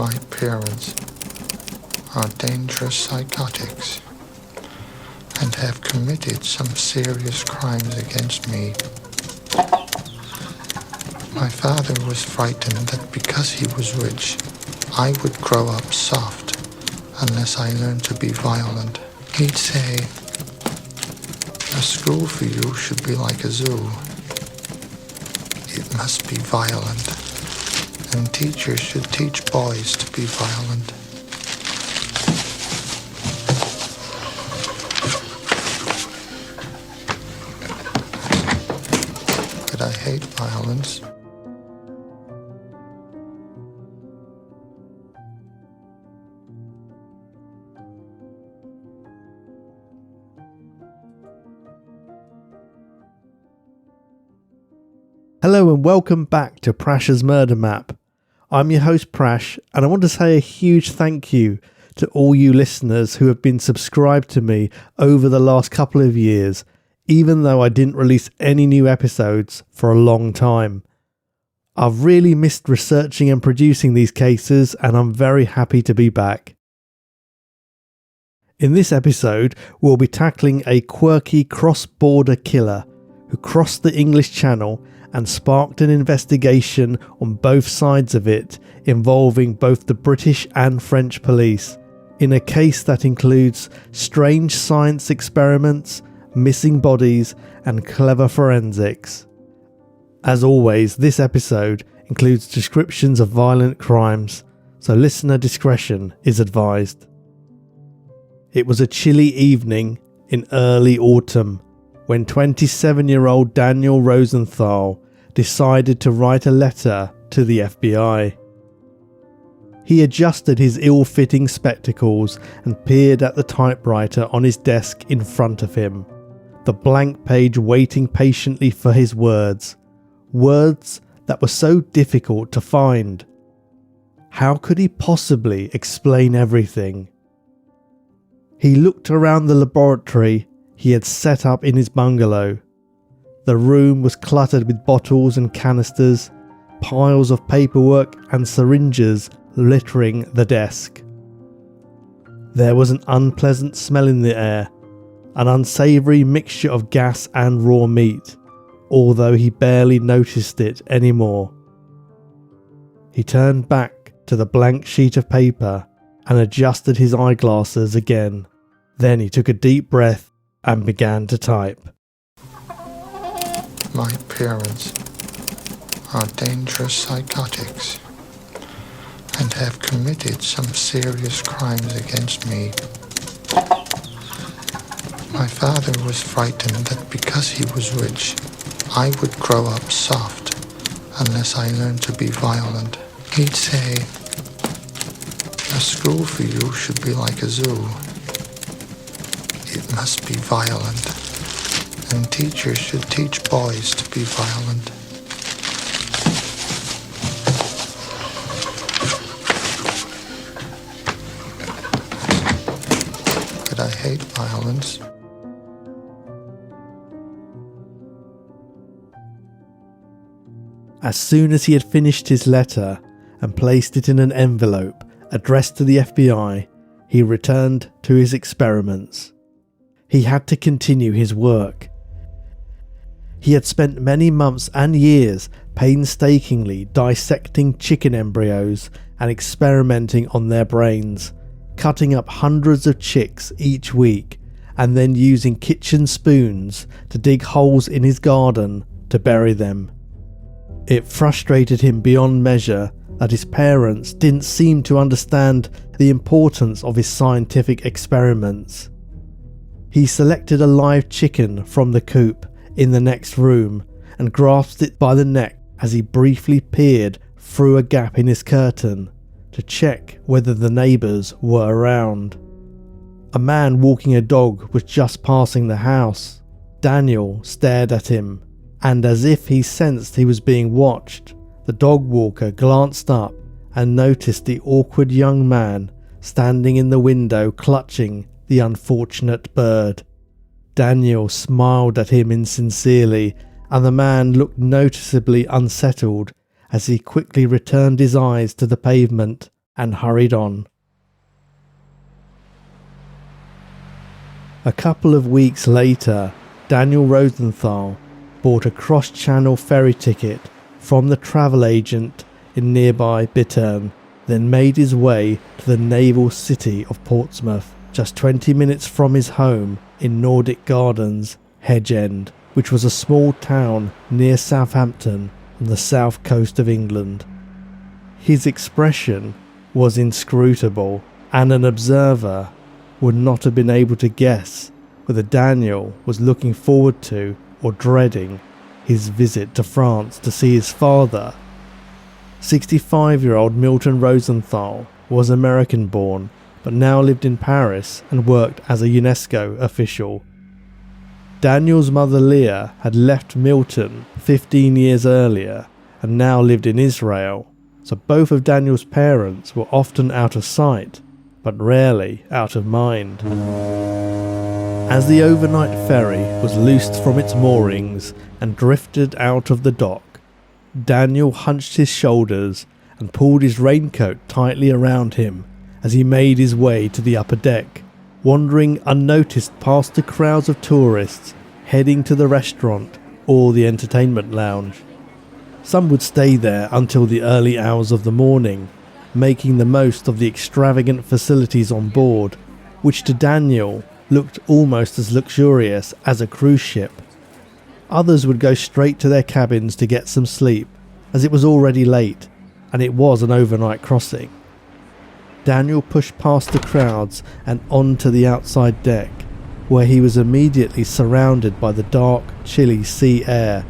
My parents are dangerous psychotics and have committed some serious crimes against me. My father was frightened that because he was rich, I would grow up soft unless I learned to be violent. He'd say, "A school for you should be like a zoo. It must be violent, and teachers should teach boys to be violent." But I hate violence. Hello and welcome back to Prash's Murder Map. I'm your host Prash, and I want to say a huge thank you to all you listeners who have been subscribed to me over the last couple of years, even though I didn't release any new episodes for a long time. I've really missed researching and producing these cases, and I'm very happy to be back. In this episode, we'll be tackling a quirky cross-border killer who crossed the English Channel and sparked an investigation on both sides of it, involving both the British and French police, in a case that includes strange science experiments, missing bodies, and clever forensics. As always, this episode includes descriptions of violent crimes, so listener discretion is advised. It was a chilly evening in early autumn when 27-year-old Daniel Rosenthal decided to write a letter to the FBI. He adjusted his ill-fitting spectacles and peered at the typewriter on his desk in front of him, the blank page waiting patiently for his words that were so difficult to find. How could he possibly explain everything? He looked around the laboratory he had set up in his bungalow. The room was cluttered with bottles and canisters, piles of paperwork and syringes littering the desk. There was an unpleasant smell in the air, an unsavoury mixture of gas and raw meat, although he barely noticed it anymore. He turned back to the blank sheet of paper and adjusted his eyeglasses again. Then he took a deep breath and began to type. My parents are dangerous psychotics and have committed some serious crimes against me. My father was frightened that because he was rich, I would grow up soft unless I learned to be violent. He'd say, "A school for you should be like a zoo. It must be violent, and teachers should teach boys to be violent." But I hate violence. As soon as he had finished his letter and placed it in an envelope addressed to the FBI, he returned to his experiments. He had to continue his work. He had spent many months and years painstakingly dissecting chicken embryos and experimenting on their brains, cutting up hundreds of chicks each week, and then using kitchen spoons to dig holes in his garden to bury them. It frustrated him beyond measure that his parents didn't seem to understand the importance of his scientific experiments. He selected a live chicken from the coop in the next room and grasped it by the neck as he briefly peered through a gap in his curtain to check whether the neighbours were around. A man walking a dog was just passing the house. Daniel stared at him, and as if he sensed he was being watched, the dog walker glanced up and noticed the awkward young man standing in the window clutching the unfortunate bird. Daniel smiled at him insincerely, and the man looked noticeably unsettled as he quickly returned his eyes to the pavement and hurried on. A couple of weeks later, Daniel Rosenthal bought a cross-channel ferry ticket from the travel agent in nearby Bittern, then made his way to the naval city of Portsmouth, just 20 minutes from his home in Nordic Gardens, Hedge End, which was a small town near Southampton on the south coast of England. His expression was inscrutable, and an observer would not have been able to guess whether Daniel was looking forward to or dreading his visit to France to see his father. 65-year-old Milton Rosenthal was American-born, but now lived in Paris and worked as a UNESCO official. Daniel's mother Leah had left Milton 15 years earlier and now lived in Israel, so both of Daniel's parents were often out of sight, but rarely out of mind. As the overnight ferry was loosed from its moorings and drifted out of the dock, Daniel hunched his shoulders and pulled his raincoat tightly around him as he made his way to the upper deck, wandering unnoticed past the crowds of tourists heading to the restaurant or the entertainment lounge. Some would stay there until the early hours of the morning, making the most of the extravagant facilities on board, which to Daniel looked almost as luxurious as a cruise ship. Others would go straight to their cabins to get some sleep, as it was already late, and it was an overnight crossing. Daniel pushed past the crowds and onto the outside deck, where he was immediately surrounded by the dark, chilly sea air,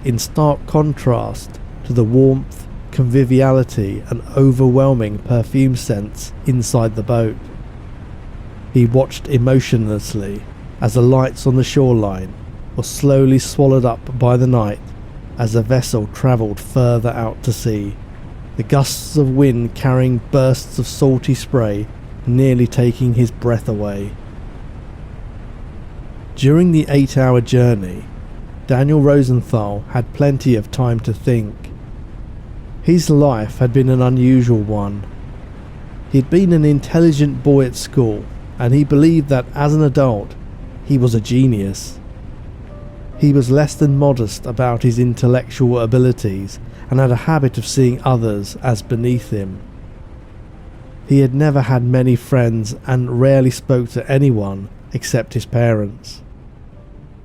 in stark contrast to the warmth, conviviality and overwhelming perfume scents inside the boat. He watched emotionlessly as the lights on the shoreline were slowly swallowed up by the night as the vessel travelled further out to sea, the gusts of wind carrying bursts of salty spray nearly taking his breath away. During the 8-hour journey, Daniel Rosenthal had plenty of time to think. His life had been an unusual one. He'd been an intelligent boy at school, and he believed that as an adult, he was a genius. He was less than modest about his intellectual abilities and had a habit of seeing others as beneath him. He had never had many friends and rarely spoke to anyone except his parents.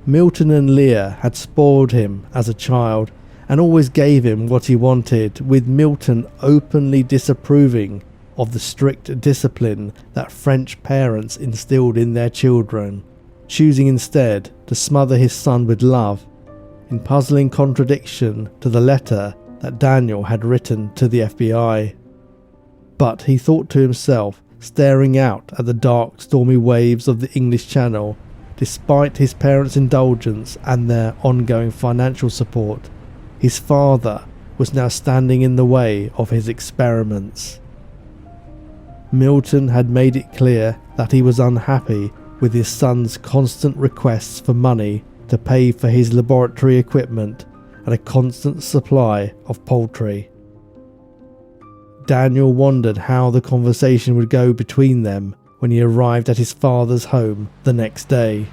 Milton and Leah had spoiled him as a child and always gave him what he wanted, with Milton openly disapproving of the strict discipline that French parents instilled in their children, choosing instead to smother his son with love, in puzzling contradiction to the letter that Daniel had written to the FBI. But he thought to himself, staring out at the dark, stormy waves of the English Channel, despite his parents' indulgence and their ongoing financial support, his father was now standing in the way of his experiments. Milton had made it clear that he was unhappy with his son's constant requests for money to pay for his laboratory equipment and a constant supply of poultry. Daniel wondered how the conversation would go between them when he arrived at his father's home the next day.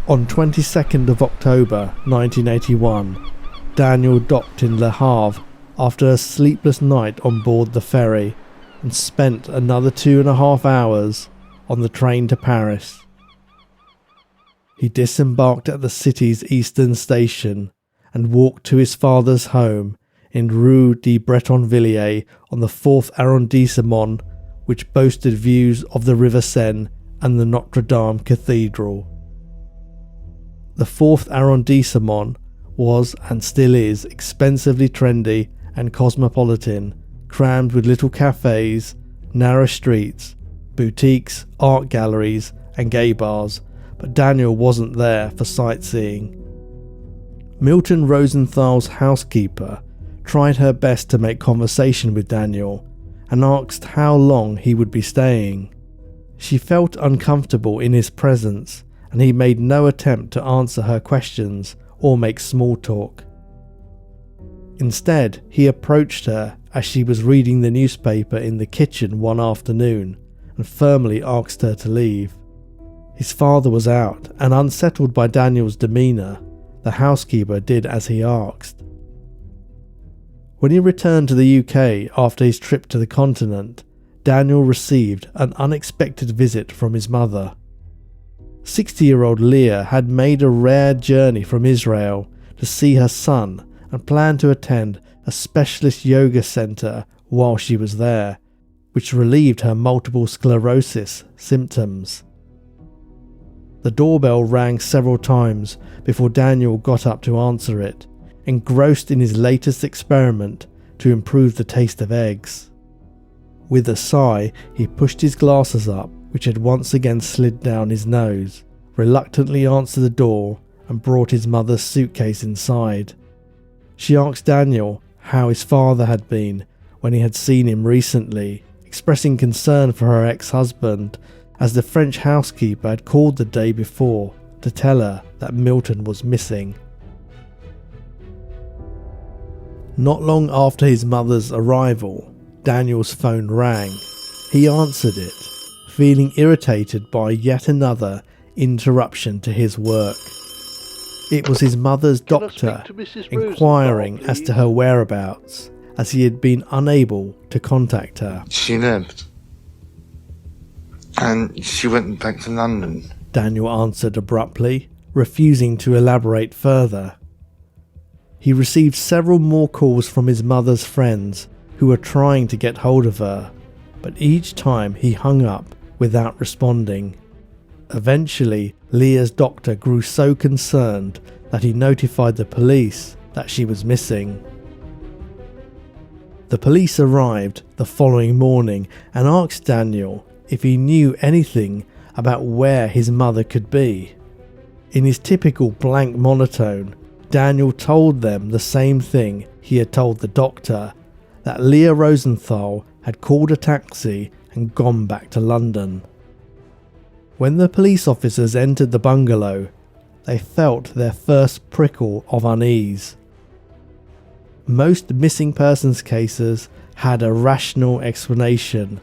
On 22nd of October 1981, Daniel docked in Le Havre after a sleepless night on board the ferry and spent another 2.5 hours on the train to Paris. He disembarked at the city's eastern station and walked to his father's home in Rue de Bretonvilliers on the 4th arrondissement, which boasted views of the River Seine and the Notre Dame Cathedral. The 4th arrondissement was and still is expensively trendy and cosmopolitan, crammed with little cafes, narrow streets, boutiques, art galleries and gay bars, but Daniel wasn't there for sightseeing. Milton Rosenthal's housekeeper tried her best to make conversation with Daniel and asked how long he would be staying. She felt uncomfortable in his presence, and he made no attempt to answer her questions or make small talk. Instead, he approached her as she was reading the newspaper in the kitchen one afternoon and firmly asked her to leave. His father was out, and unsettled by Daniel's demeanour, the housekeeper did as he asked. When he returned to the UK after his trip to the continent, Daniel received an unexpected visit from his mother. 60-year-old Leah had made a rare journey from Israel to see her son and planned to attend a specialist yoga centre while she was there, which relieved her multiple sclerosis symptoms. The doorbell rang several times before Daniel got up to answer it, engrossed in his latest experiment to improve the taste of eggs. With a sigh, he pushed his glasses up, which had once again slid down his nose, reluctantly answered the door and brought his mother's suitcase inside. She asked Daniel how his father had been when he had seen him recently, expressing concern for her ex-husband, as the French housekeeper had called the day before to tell her that Milton was missing. Not long after his mother's arrival, Daniel's phone rang. He answered it, feeling irritated by yet another interruption to his work. It was his mother's doctor inquiring as to her whereabouts, as he had been unable to contact her. She lived. And she went back to London. Daniel answered abruptly, refusing to elaborate further. He received several more calls from his mother's friends who were trying to get hold of her, but each time he hung up without responding. Eventually, Leah's doctor grew so concerned that he notified the police that she was missing. The police arrived the following morning and asked Daniel if he knew anything about where his mother could be. In his typical blank monotone, Daniel told them the same thing he had told the doctor, that Leah Rosenthal had called a taxi and gone back to London. When the police officers entered the bungalow, they felt their first prickle of unease. Most missing persons cases had a rational explanation,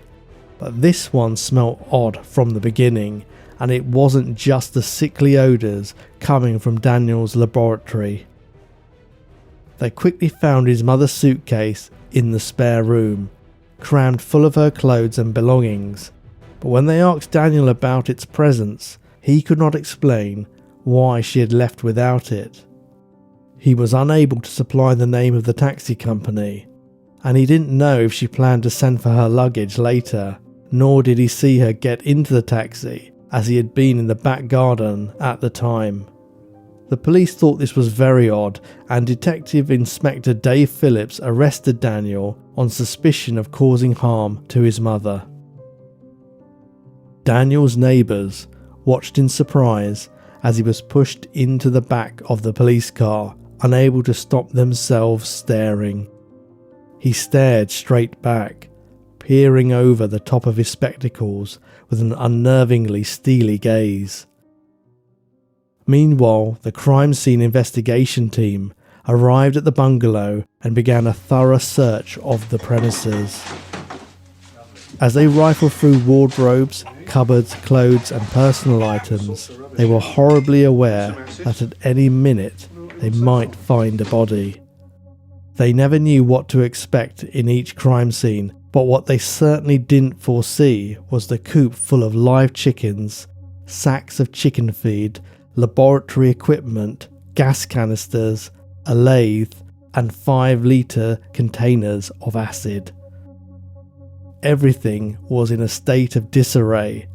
but this one smelt odd from the beginning, and it wasn't just the sickly odours coming from Daniel's laboratory. They quickly found his mother's suitcase in the spare room, crammed full of her clothes and belongings, but when they asked Daniel about its presence, he could not explain why she had left without it. He was unable to supply the name of the taxi company, and he didn't know if she planned to send for her luggage later, nor did he see her get into the taxi, as he had been in the back garden at the time. The police thought this was very odd, and Detective Inspector Dave Phillips arrested Daniel on suspicion of causing harm to his mother. Daniel's neighbours watched in surprise as he was pushed into the back of the police car, unable to stop themselves staring. He stared straight back, peering over the top of his spectacles with an unnervingly steely gaze. Meanwhile, the crime scene investigation team arrived at the bungalow and began a thorough search of the premises. As they rifled through wardrobes, cupboards, clothes and personal items, they were horribly aware that at any minute they might find a body. They never knew what to expect in each crime scene, but what they certainly didn't foresee was the coop full of live chickens, sacks of chicken feed, laboratory equipment, gas canisters, a lathe, and 5-litre containers of acid. Everything was in a state of disarray,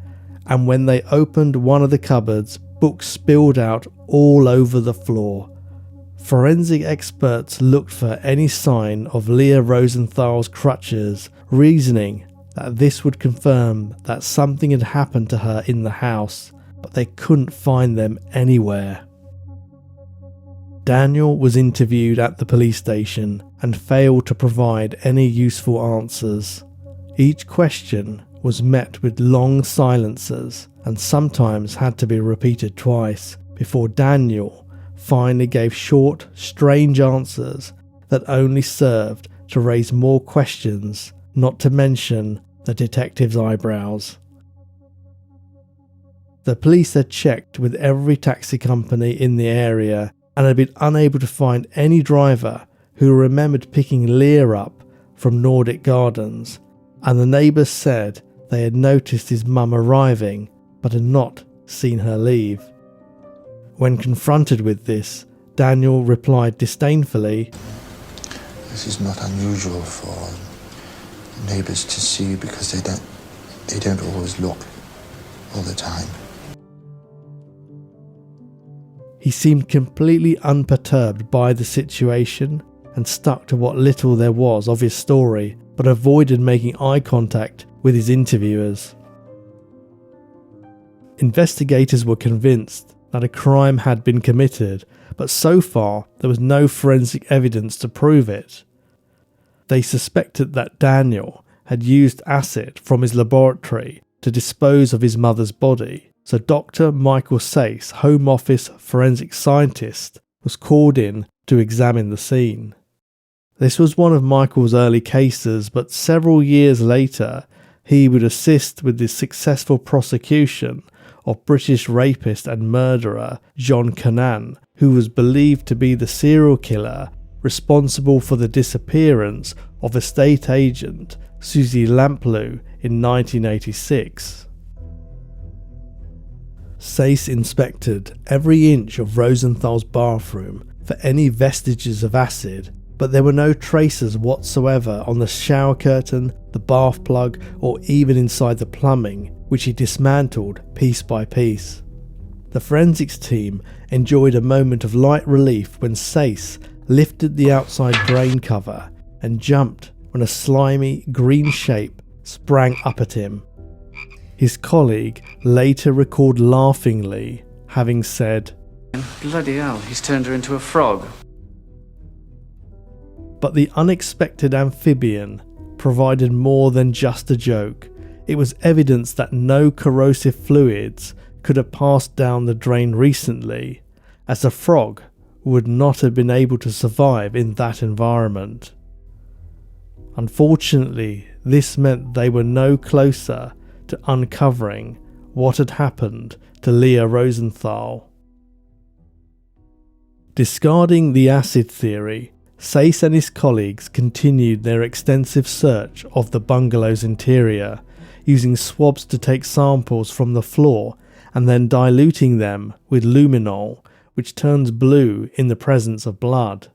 and when they opened one of the cupboards, books spilled out all over the floor. Forensic experts looked for any sign of Leah Rosenthal's crutches, reasoning that this would confirm that something had happened to her in the house, but they couldn't find them anywhere. Daniel was interviewed at the police station and failed to provide any useful answers. Each question was met with long silences and sometimes had to be repeated twice before Daniel finally gave short, strange answers that only served to raise more questions, not to mention the detective's eyebrows. The police had checked with every taxi company in the area and had been unable to find any driver who remembered picking Lear up from Nordic Gardens, and the neighbours said they had noticed his mum arriving but had not seen her leave. When confronted with this, Daniel replied disdainfully, This is not unusual for neighbours to see because they don't always look all the time. He seemed completely unperturbed by the situation and stuck to what little there was of his story, but avoided making eye contact with his interviewers. Investigators were convinced that a crime had been committed, but so far there was no forensic evidence to prove it. They suspected that Daniel had used acid from his laboratory to dispose of his mother's body, so Dr. Michael Sayce, Home Office forensic scientist, was called in to examine the scene. This was one of Michael's early cases, but several years later he would assist with the successful prosecution of British rapist and murderer John Cannan, who was believed to be the serial killer responsible for the disappearance of estate agent Susie Lamplugh in 1986. Sayce inspected every inch of Rosenthal's bathroom for any vestiges of acid, but there were no traces whatsoever on the shower curtain, the bath plug, or even inside the plumbing, which he dismantled piece by piece. The forensics team enjoyed a moment of light relief when Sayce lifted the outside drain cover and jumped when a slimy green shape sprang up at him. His colleague later recalled laughingly having said, "Bloody hell, he's turned her into a frog." But the unexpected amphibian provided more than just a joke. It was evidence that no corrosive fluids could have passed down the drain recently, as a frog would not have been able to survive in that environment. Unfortunately, this meant they were no closer to uncovering what had happened to Leah Rosenthal. Discarding the acid theory, Sayce and his colleagues continued their extensive search of the bungalow's interior, using swabs to take samples from the floor and then diluting them with luminol, which turns blue in the presence of blood.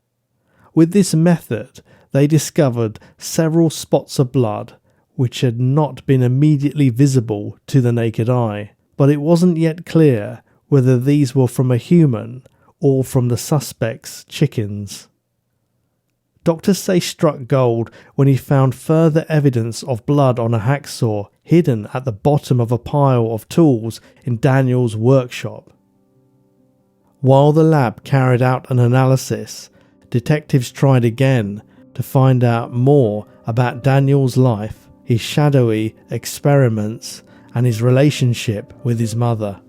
With this method, they discovered several spots of blood which had not been immediately visible to the naked eye, but it wasn't yet clear whether these were from a human or from the suspect's chickens. Dr. Sayce struck gold when he found further evidence of blood on a hacksaw hidden at the bottom of a pile of tools in Daniel's workshop. While the lab carried out an analysis, detectives tried again to find out more about Daniel's life, his shadowy experiments, and his relationship with his mother.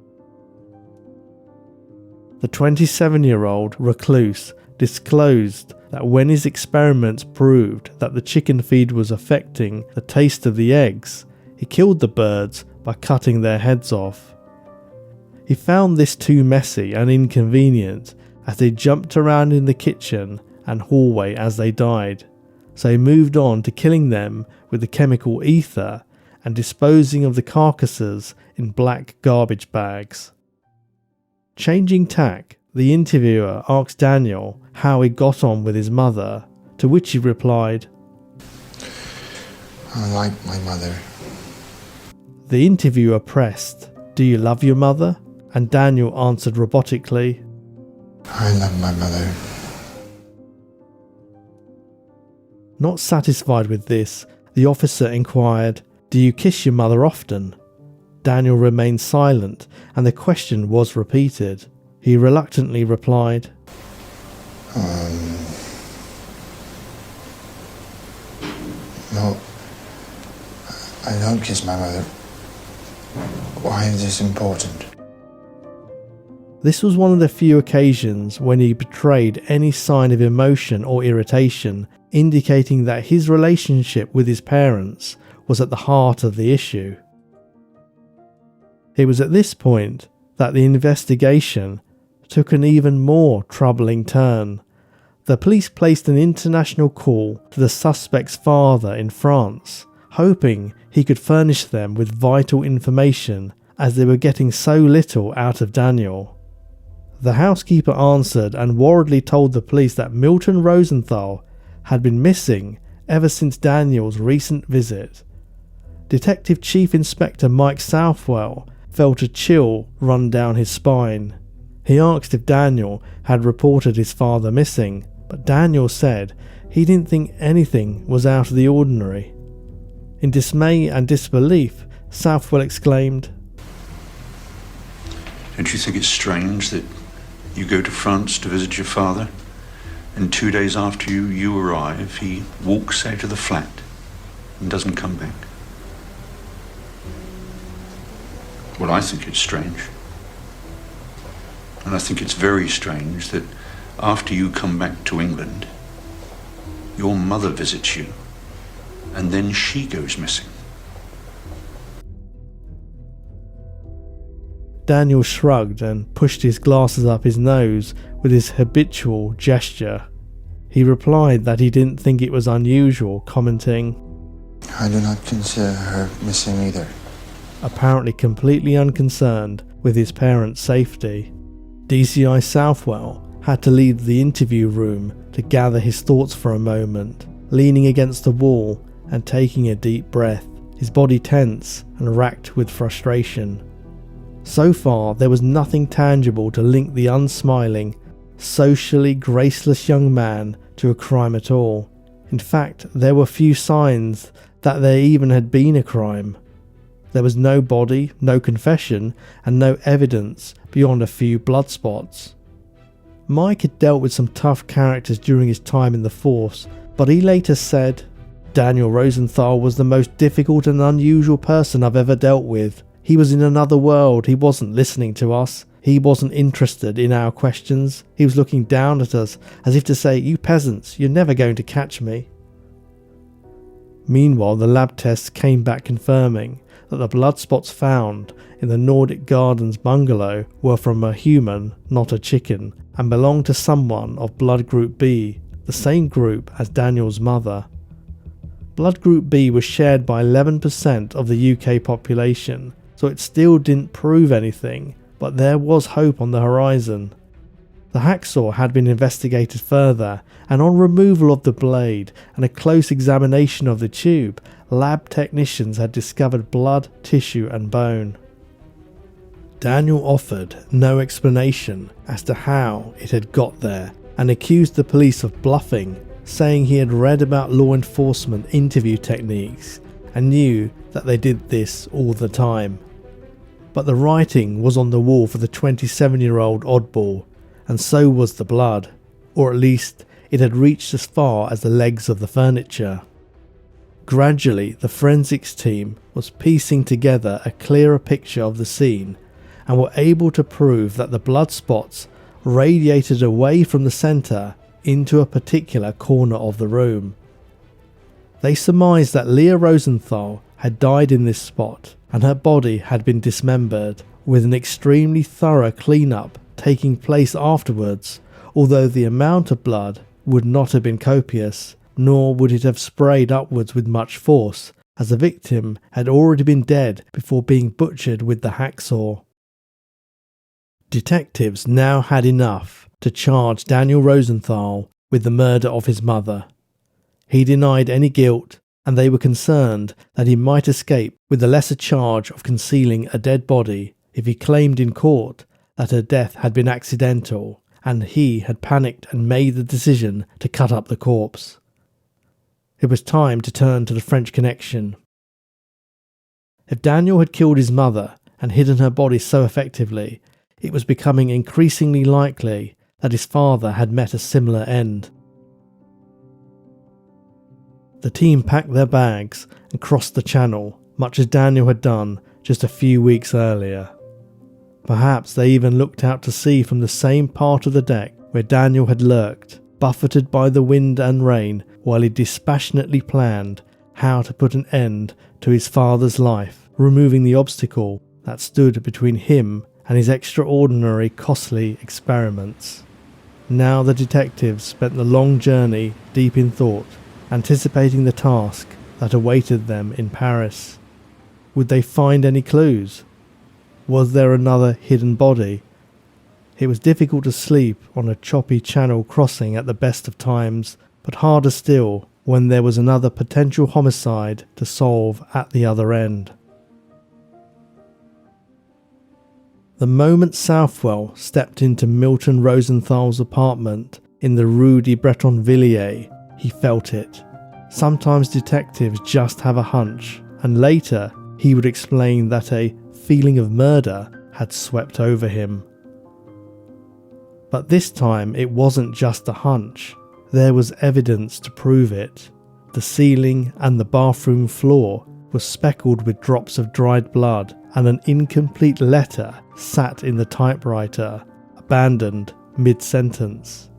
The 27-year-old recluse disclosed that when his experiments proved that the chicken feed was affecting the taste of the eggs, he killed the birds by cutting their heads off. He found this too messy and inconvenient as they jumped around in the kitchen and hallway as they died, so he moved on to killing them with the chemical ether and disposing of the carcasses in black garbage bags. Changing tack, the interviewer asked Daniel how he got on with his mother, to which he replied, I like my mother. The interviewer pressed, "Do you love your mother?" And Daniel answered robotically, I love my mother. Not satisfied with this, the officer inquired, "Do you kiss your mother often?" Daniel remained silent, and the question was repeated. He reluctantly replied, No, I don't kiss my mother. Why is this important? This was one of the few occasions when he betrayed any sign of emotion or irritation, indicating that his relationship with his parents was at the heart of the issue. It was at this point that the investigation took an even more troubling turn. The police placed an international call to the suspect's father in France, hoping he could furnish them with vital information as they were getting so little out of Daniel. The housekeeper answered and worriedly told the police that Milton Rosenthal had been missing ever since Daniel's recent visit. Detective Chief Inspector Mike Southwell felt a chill run down his spine. He asked if Daniel had reported his father missing, but Daniel said he didn't think anything was out of the ordinary. In dismay and disbelief, Southwell exclaimed, "Don't you think it's strange that you go to France to visit your father, and 2 days after you arrive, he walks out of the flat and doesn't come back?" Well, I think it's strange. And I think it's very strange that after you come back to England, your mother visits you, and then she goes missing. Daniel shrugged and pushed his glasses up his nose with his habitual gesture. He replied that he didn't think it was unusual, commenting, I do not consider her missing either. apparently completely unconcerned with his parents' safety. DCI Southwell had to leave the interview room to gather his thoughts for a moment, leaning against the wall and taking a deep breath, his body tense and racked with frustration. So far, there was nothing tangible to link the unsmiling, socially graceless young man to a crime at all. In fact, there were few signs that there even had been a crime. There was no body, no confession, and no evidence beyond a few blood spots. Mike had dealt with some tough characters during his time in the force, but he later said, Daniel Rosenthal was the most difficult and unusual person I've ever dealt with. He was in another world. He wasn't listening to us. He wasn't interested in our questions. He was looking down at us as if to say, you peasants, you're never going to catch me. Meanwhile, the lab tests came back confirming that the blood spots found in the Nordic Gardens bungalow were from a human, not a chicken, and belonged to someone of blood group B, the same group as Daniel's mother. Blood group B was shared by 11% of the UK population, so it still didn't prove anything, but there was hope on the horizon. The hacksaw had been investigated further, and on removal of the blade and a close examination of the tube, lab technicians had discovered blood, tissue and bone. Daniel offered no explanation as to how it had got there and accused the police of bluffing, saying he had read about law enforcement interview techniques and knew that they did this all the time. But the writing was on the wall for the 27-year-old oddball, and so was the blood, or at least it had reached as far as the legs of the furniture. Gradually, the forensics team was piecing together a clearer picture of the scene and were able to prove that the blood spots radiated away from the centre into a particular corner of the room. They surmised that Leah Rosenthal had died in this spot and her body had been dismembered, with an extremely thorough clean-up taking place afterwards, although the amount of blood would not have been copious, nor would it have sprayed upwards with much force, as the victim had already been dead before being butchered with the hacksaw. Detectives now had enough to charge Daniel Rosenthal with the murder of his mother. He denied any guilt, and they were concerned that he might escape with the lesser charge of concealing a dead body if he claimed in court that her death had been accidental and he had panicked and made the decision to cut up the corpse. It was time to turn to the French Connection. If Daniel had killed his mother and hidden her body so effectively, it was becoming increasingly likely that his father had met a similar end. The team packed their bags and crossed the channel, much as Daniel had done just a few weeks earlier. Perhaps they even looked out to sea from the same part of the deck where Daniel had lurked, buffeted by the wind and rain, while he dispassionately planned how to put an end to his father's life, removing the obstacle that stood between him and his extraordinary, costly experiments. Now the detectives spent the long journey deep in thought, anticipating the task that awaited them in Paris. Would they find any clues? Was there another hidden body? It was difficult to sleep on a choppy channel crossing at the best of times, but harder still when there was another potential homicide to solve at the other end. The moment Southwell stepped into Milton Rosenthal's apartment in the Rue de Bretonvilliers, he felt it. Sometimes detectives just have a hunch, and later he would explain that a feeling of murder had swept over him. But this time it wasn't just a hunch. There was evidence to prove it. The ceiling and the bathroom floor were speckled with drops of dried blood, and an incomplete letter sat in the typewriter, abandoned mid-sentence.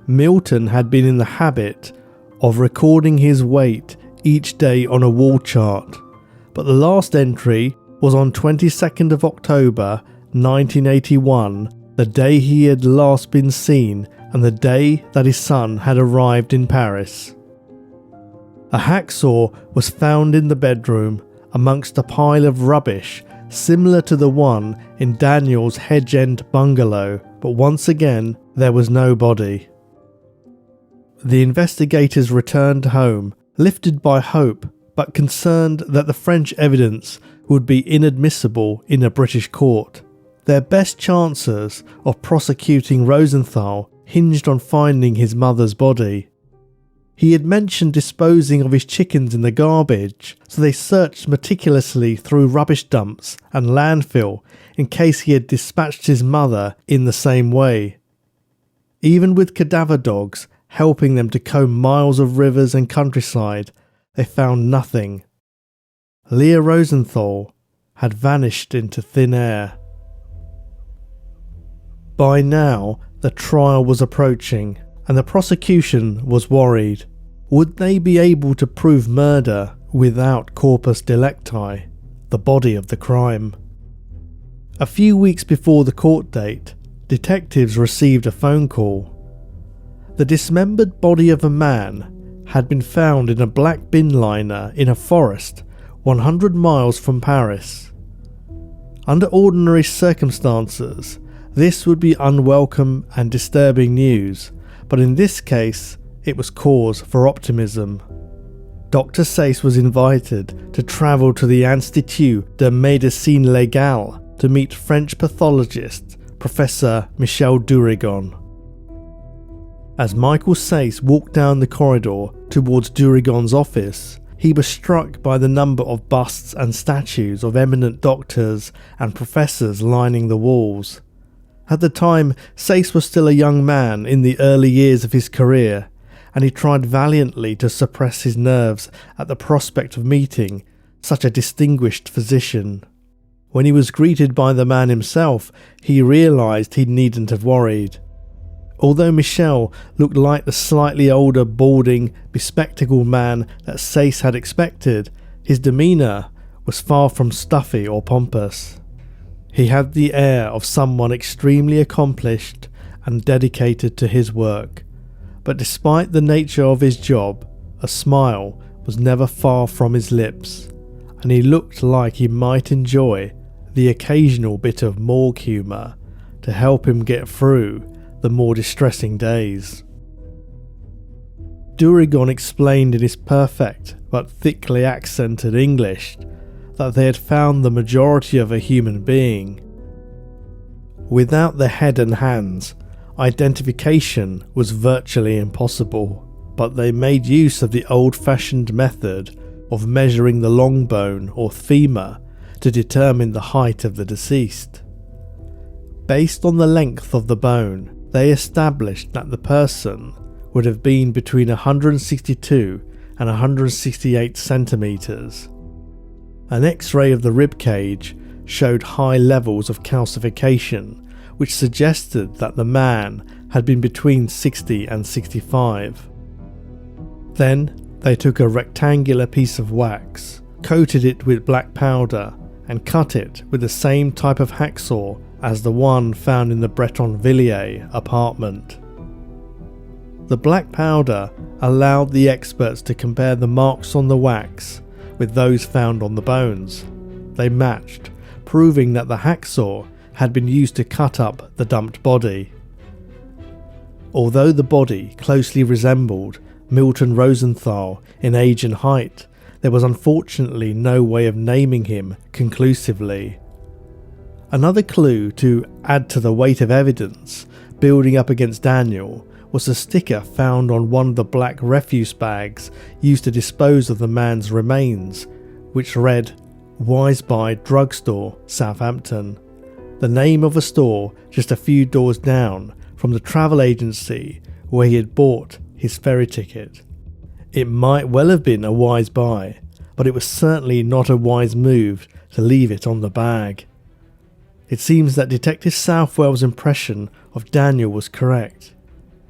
Milton had been in the habit of recording his weight each day on a wall chart, but the last entry was on 22nd of October 1981, the day he had last been seen and the day that his son had arrived in Paris. A hacksaw was found in the bedroom amongst a pile of rubbish similar to the one in Daniel's hedge-end bungalow, but once again there was no body. The investigators returned home, lifted by hope, but concerned that the French evidence would be inadmissible in a British court. Their best chances of prosecuting Rosenthal hinged on finding his mother's body. He had mentioned disposing of his chickens in the garbage, so they searched meticulously through rubbish dumps and landfill in case he had dispatched his mother in the same way. Even with cadaver dogs helping them to comb miles of rivers and countryside, they found nothing. Leah Rosenthal had vanished into thin air. By now, the trial was approaching, and the prosecution was worried. Would they be able to prove murder without corpus delicti, the body of the crime? A few weeks before the court date, detectives received a phone call. The dismembered body of a man had been found in a black bin liner in a forest 100 miles from Paris. Under ordinary circumstances, this would be unwelcome and disturbing news, but in this case, it was cause for optimism. Dr. Sayce was invited to travel to the Institut de Médecine Légale to meet French pathologist Professor Michel Durigon. As Michael Sayce walked down the corridor towards Durigon's office, he was struck by the number of busts and statues of eminent doctors and professors lining the walls. At the time, Sayce was still a young man in the early years of his career, and he tried valiantly to suppress his nerves at the prospect of meeting such a distinguished physician. When he was greeted by the man himself, he realised he needn't have worried. Although Michel looked like the slightly older, balding, bespectacled man that Sayce had expected, his demeanour was far from stuffy or pompous. He had the air of someone extremely accomplished and dedicated to his work, but despite the nature of his job, a smile was never far from his lips, and he looked like he might enjoy the occasional bit of morgue humour to help him get through the more distressing days. Durigon explained in his perfect but thickly accented English that they had found the majority of a human being. Without the head and hands, identification was virtually impossible, but they made use of the old-fashioned method of measuring the long bone or femur to determine the height of the deceased. Based on the length of the bone, they established that the person would have been between 162 and 168 centimetres. An X-ray of the rib cage showed high levels of calcification, which suggested that the man had been between 60 and 65. Then they took a rectangular piece of wax, coated it with black powder, and cut it with the same type of hacksaw as the one found in the Bretonvilliers apartment. The black powder allowed the experts to compare the marks on the wax with those found on the bones. They matched, proving that the hacksaw had been used to cut up the dumped body. Although the body closely resembled Milton Rosenthal in age and height, there was unfortunately no way of naming him conclusively. Another clue to add to the weight of evidence building up against Daniel was a sticker found on one of the black refuse bags used to dispose of the man's remains, which read Wise Buy Drugstore, Southampton, the name of a store just a few doors down from the travel agency where he had bought his ferry ticket. It might well have been a wise buy, but it was certainly not a wise move to leave it on the bag. It seems that Detective Southwell's impression of Daniel was correct.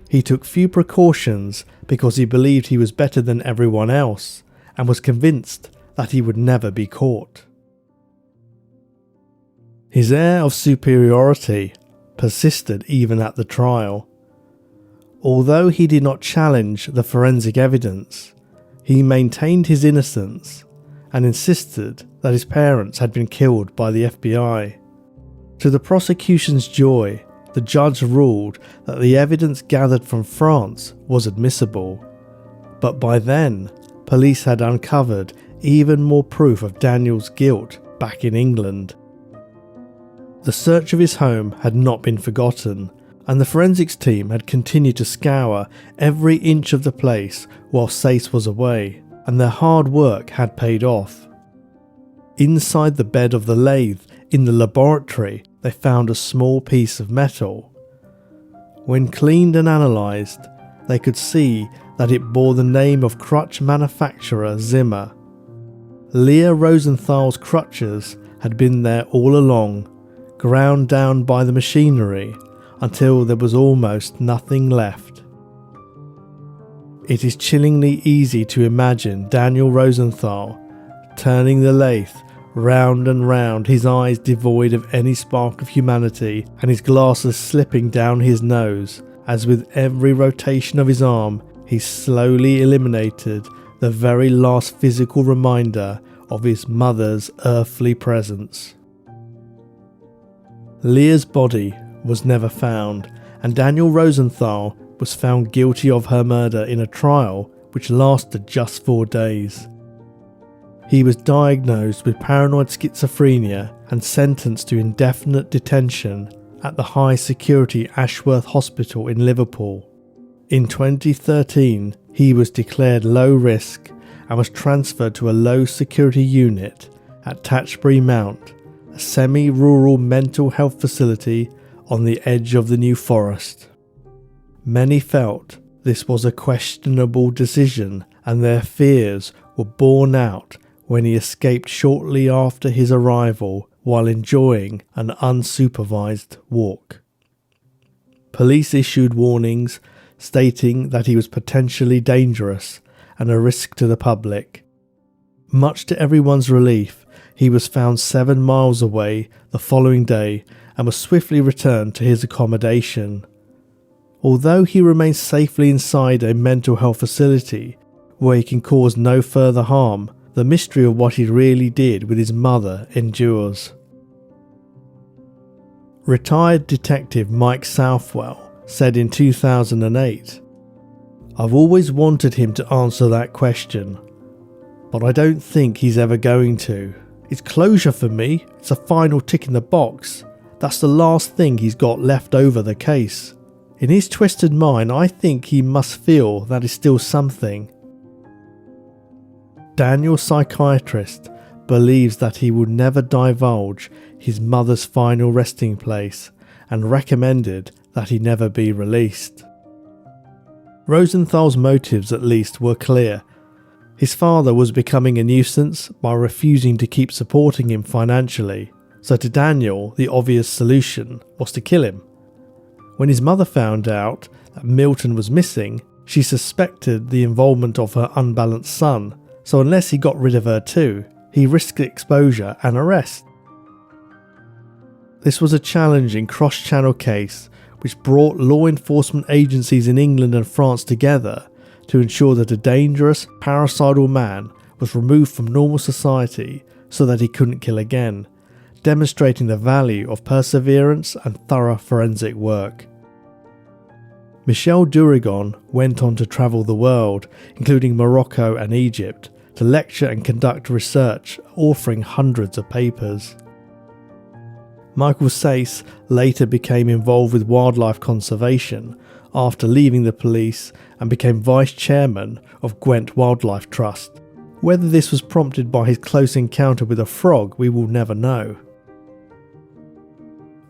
He took few precautions because he believed he was better than everyone else and was convinced that he would never be caught. His air of superiority persisted even at the trial. Although he did not challenge the forensic evidence, he maintained his innocence and insisted that his parents had been killed by the FBI. To the prosecution's joy, the judge ruled that the evidence gathered from France was admissible, but by then, police had uncovered even more proof of Daniel's guilt back in England. The search of his home had not been forgotten, and the forensics team had continued to scour every inch of the place while Sace was away, and their hard work had paid off. Inside the bed of the lathe in the laboratory, they found a small piece of metal. When cleaned and analysed, they could see that it bore the name of crutch manufacturer Zimmer. Leah Rosenthal's crutches had been there all along, ground down by the machinery until there was almost nothing left. It is chillingly easy to imagine Daniel Rosenthal turning the lathe round and round, his eyes devoid of any spark of humanity and his glasses slipping down his nose, as with every rotation of his arm he slowly eliminated the very last physical reminder of his mother's earthly presence. Leah's body was never found, and Daniel Rosenthal was found guilty of her murder in a trial which lasted just 4 days. He was diagnosed with paranoid schizophrenia and sentenced to indefinite detention at the high-security Ashworth Hospital in Liverpool. In 2013, he was declared low risk and was transferred to a low-security unit at Tatchbury Mount, a semi-rural mental health facility on the edge of the New Forest. Many felt this was a questionable decision, and their fears were borne out when he escaped shortly after his arrival while enjoying an unsupervised walk. Police issued warnings stating that he was potentially dangerous and a risk to the public. Much to everyone's relief, he was found 7 miles away the following day and was swiftly returned to his accommodation. Although he remains safely inside a mental health facility where he can cause no further harm, the mystery of what he really did with his mother endures. Retired Detective Mike Southwell said in 2008, "I've always wanted him to answer that question, but I don't think he's ever going to. It's closure for me, it's a final tick in the box. That's the last thing he's got left over the case. In his twisted mind, I think he must feel that is still something." Daniel's psychiatrist believes that he would never divulge his mother's final resting place and recommended that he never be released. Rosenthal's motives at least were clear. His father was becoming a nuisance by refusing to keep supporting him financially, so to Daniel the obvious solution was to kill him. When his mother found out that Milton was missing, She suspected the involvement of her unbalanced son, so unless he got rid of her too, he risked exposure and arrest. This was a challenging cross-channel case which brought law enforcement agencies in England and France together to ensure that a dangerous, parricidal man was removed from normal society so that he couldn't kill again, demonstrating the value of perseverance and thorough forensic work. Michel Durigon went on to travel the world, including Morocco and Egypt, to lecture and conduct research, authoring hundreds of papers. Michael Sayce later became involved with wildlife conservation after leaving the police and became vice chairman of Gwent Wildlife Trust. Whether this was prompted by his close encounter with a frog, we will never know.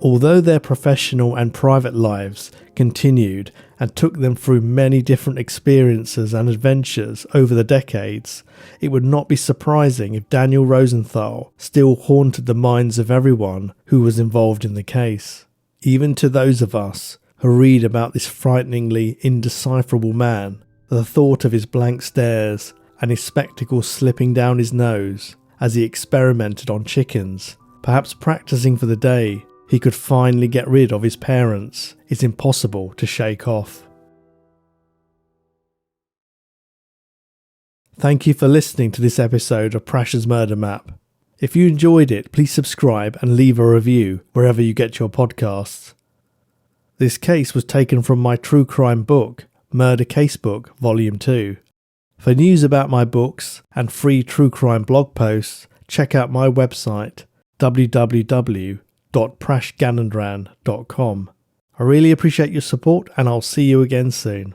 Although their professional and private lives continued and took them through many different experiences and adventures over the decades, it would not be surprising if Daniel Rosenthal still haunted the minds of everyone who was involved in the case. Even to those of us who read about this frighteningly indecipherable man, the thought of his blank stares and his spectacles slipping down his nose as he experimented on chickens, perhaps practicing for the day he could finally get rid of his parents, is impossible to shake off. Thank you for listening to this episode of Prash's Murder Map. If you enjoyed it, please subscribe and leave a review wherever you get your podcasts. This case was taken from my true crime book, Murder Casebook Volume 2. For news about my books and free true crime blog posts, check out my website www.prashganandran.com. I really appreciate your support and I'll see you again soon.